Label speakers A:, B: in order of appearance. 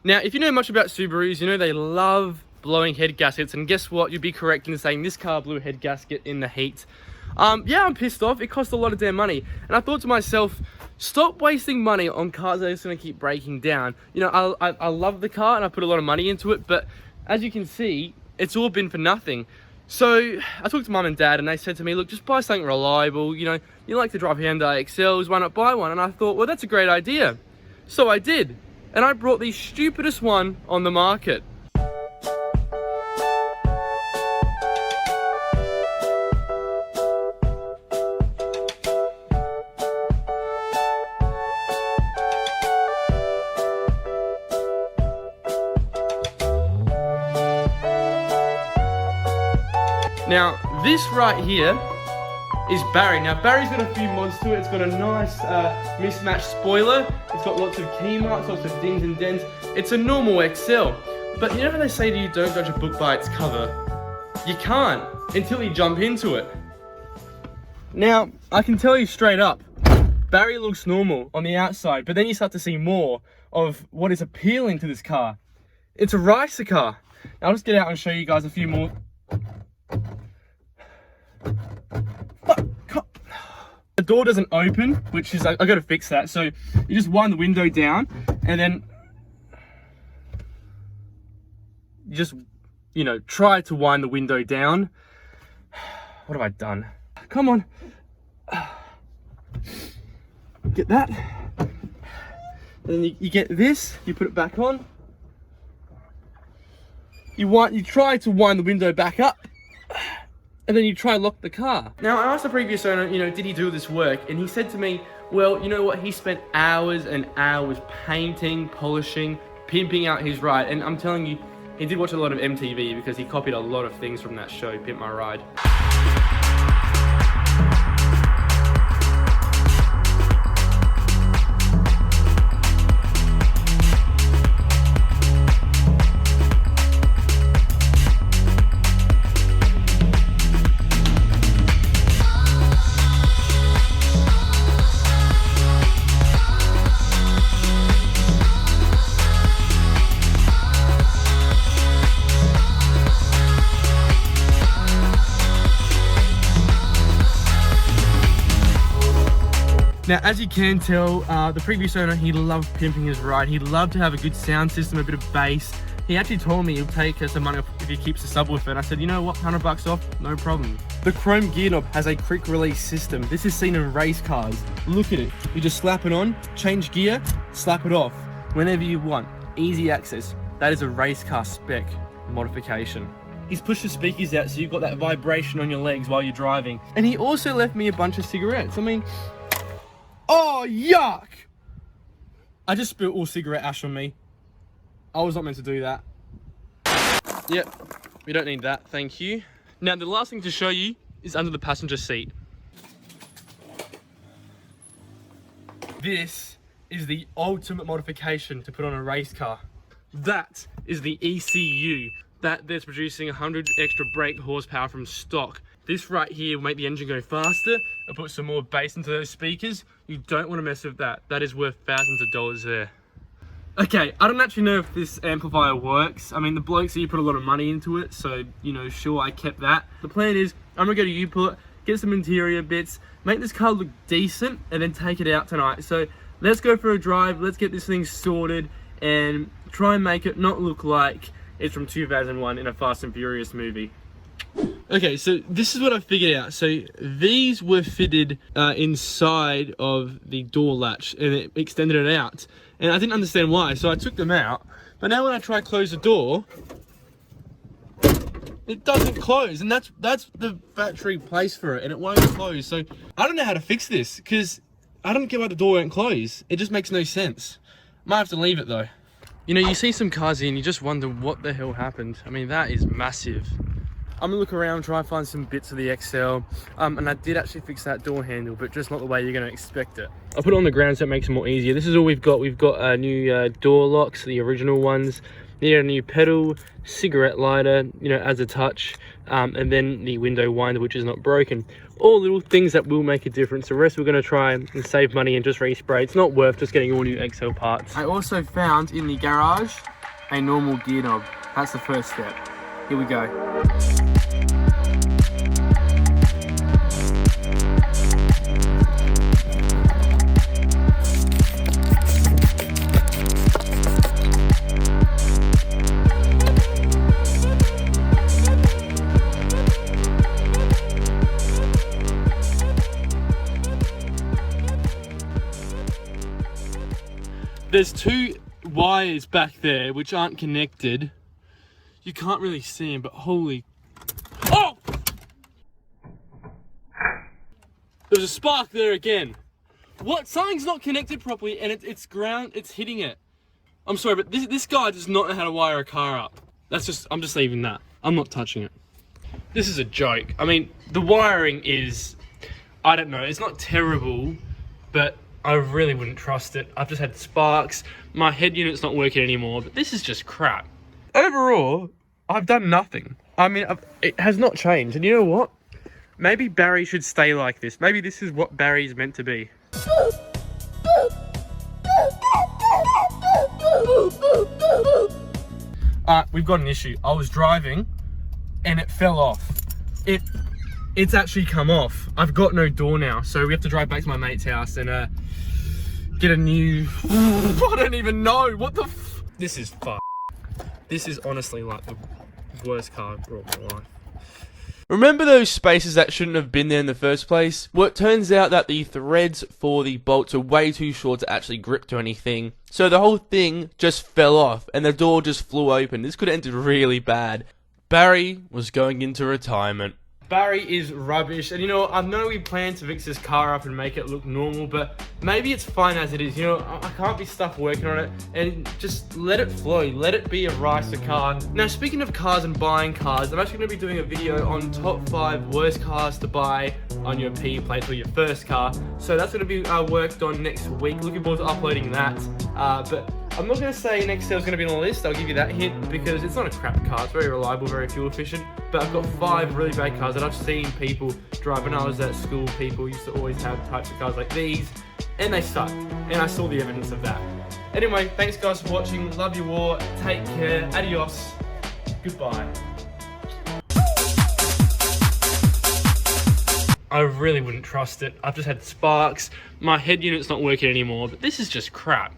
A: Now, if you know much about Subarus, you know they love blowing head gaskets, and guess what? You'd be correct in saying this car blew a head gasket in the heat. Yeah, I'm pissed off. It cost a lot of damn money. And I thought to myself, stop wasting money on cars that are just going to keep breaking down. You know, I love the car and I put a lot of money into it, but as you can see, it's all been for nothing. So I talked to mum and dad and they said to me, look, just buy something reliable. You know, you like to drive Hyundai Excels, why not buy one? And I thought, well, that's a great idea. So I did. And I brought the stupidest one on the market. Now, this right here is Barry. Now, Barry's got a few mods to it. It's got a nice mismatched spoiler. It's got lots of key marks, lots of dings and dents. It's a normal XL. But you know how they say to you, don't judge a book by its cover? You can't until you jump into it. Now, I can tell you straight up, Barry looks normal on the outside, but then you start to see more of what is appealing to this car. It's a racer car. Now, I'll just get out and show you guys a few more. The door doesn't open, which is, I gotta fix that. So you just wind the window down and then you just, you know, try to wind the window down. What have I done? Come on. Get that. And then you get this, you put it back on. You try to wind the window back up. And then you try and lock the car. Now, I asked the previous owner, you know, did he do this work? And he said to me, well, you know what? He spent hours and hours painting, polishing, pimping out his ride. And I'm telling you, he did watch a lot of MTV because he copied a lot of things from that show, Pimp My Ride. Now, as you can tell, the previous owner, he loved pimping his ride. He loved to have a good sound system, a bit of bass. He actually told me he'll take some money off if he keeps the subwoofer. And I said, you know what, $100 off, no problem. The chrome gear knob has a quick release system. This is seen in race cars. Look at it. You just slap it on, change gear, slap it off. Whenever you want. Easy access. That is a race car spec modification. He's pushed the speakers out so you've got that vibration on your legs while you're driving. And he also left me a bunch of cigarettes. I mean, oh, yuck! I just spilled all cigarette ash on me. I was not meant to do that. Yep, we don't need that, thank you. Now, the last thing to show you is under the passenger seat. This is the ultimate modification to put on a race car. That is the ECU. That's producing 100 extra brake horsepower from stock. This right here will make the engine go faster and put some more bass into those speakers. You don't want to mess with that. That is worth thousands of dollars there. Okay, I don't actually know if this amplifier works. I mean, the blokes here put a lot of money into it, so, you know, sure, I kept that. The plan is, I'm gonna go to U-Put, get some interior bits, make this car look decent, and then take it out tonight. So let's go for a drive, let's get this thing sorted, and try and make it not look like it's from 2001 in a Fast and Furious movie. Okay, so this is what I figured out. So these were fitted inside of the door latch and it extended it out. And I didn't understand why, so I took them out. But now when I try to close the door, it doesn't close. And that's the factory place for it, and it won't close. So I don't know how to fix this, because I don't get why the door won't close. It just makes no sense. Might have to leave it though. You know, you see some cars here and you just wonder what the hell happened. I mean, that is massive. I'm gonna look around, try and find some bits of the XL. And I did actually fix that door handle, but just not the way you're gonna expect it. I'll put it on the ground so it makes it more easier. This is all we've got. We've got new door locks, the original ones. Need a new pedal, cigarette lighter, you know, as a touch, and then the window winder, which is not broken. All little things that will make a difference. The rest we're gonna try and save money and just respray. It's not worth just getting all new XL parts. I also found in the garage a normal gear knob. That's the first step. Here we go. There's two wires back there which aren't connected. You can't really see them, but holy... Oh! There's a spark there again. What? Something's not connected properly and it's ground, it's hitting it. I'm sorry, but this guy does not know how to wire a car up. I'm just leaving that. I'm not touching it. This is a joke. I mean, the wiring is, I don't know, it's not terrible, but I really wouldn't trust it. I've just had sparks. My head unit's not working anymore, but this is just crap. Overall, I've done nothing. I mean, it has not changed. And you know what? Maybe Barry should stay like this. Maybe this is what Barry's meant to be. We've got an issue. I was driving and it fell off. It's actually come off. I've got no door now, so we have to drive back to my mate's house and get a new... I don't even know. What the f... This is fucked. This is honestly like the worst car I've brought in my life. Remember those spaces that shouldn't have been there in the first place? Well, it turns out that the threads for the bolts are way too short to actually grip to anything. So the whole thing just fell off and the door just flew open. This could have ended really bad. Barry was going into retirement. Barry is rubbish, and you know, I know we plan to fix this car up and make it look normal, but maybe it's fine as it is. You know, I can't be stuck working on it, and just let it flow, let it be a Ricer car. Now, speaking of cars and buying cars, I'm actually going to be doing a video on top 5 worst cars to buy on your P plate or your first car. So that's going to be worked on next week. Looking forward to uploading that, but I'm not going to say Nextel is going to be on the list. I'll give you that hint because it's not a crap car. It's very reliable, very fuel efficient. But I've got 5 really bad cars that I've seen people drive when I was at school. People used to always have types of cars like these, and they suck. And I saw the evidence of that. Anyway, thanks guys for watching. Love you all. Take care. Adios. Goodbye. I really wouldn't trust it. I've just had sparks. My head unit's not working anymore, but this is just crap.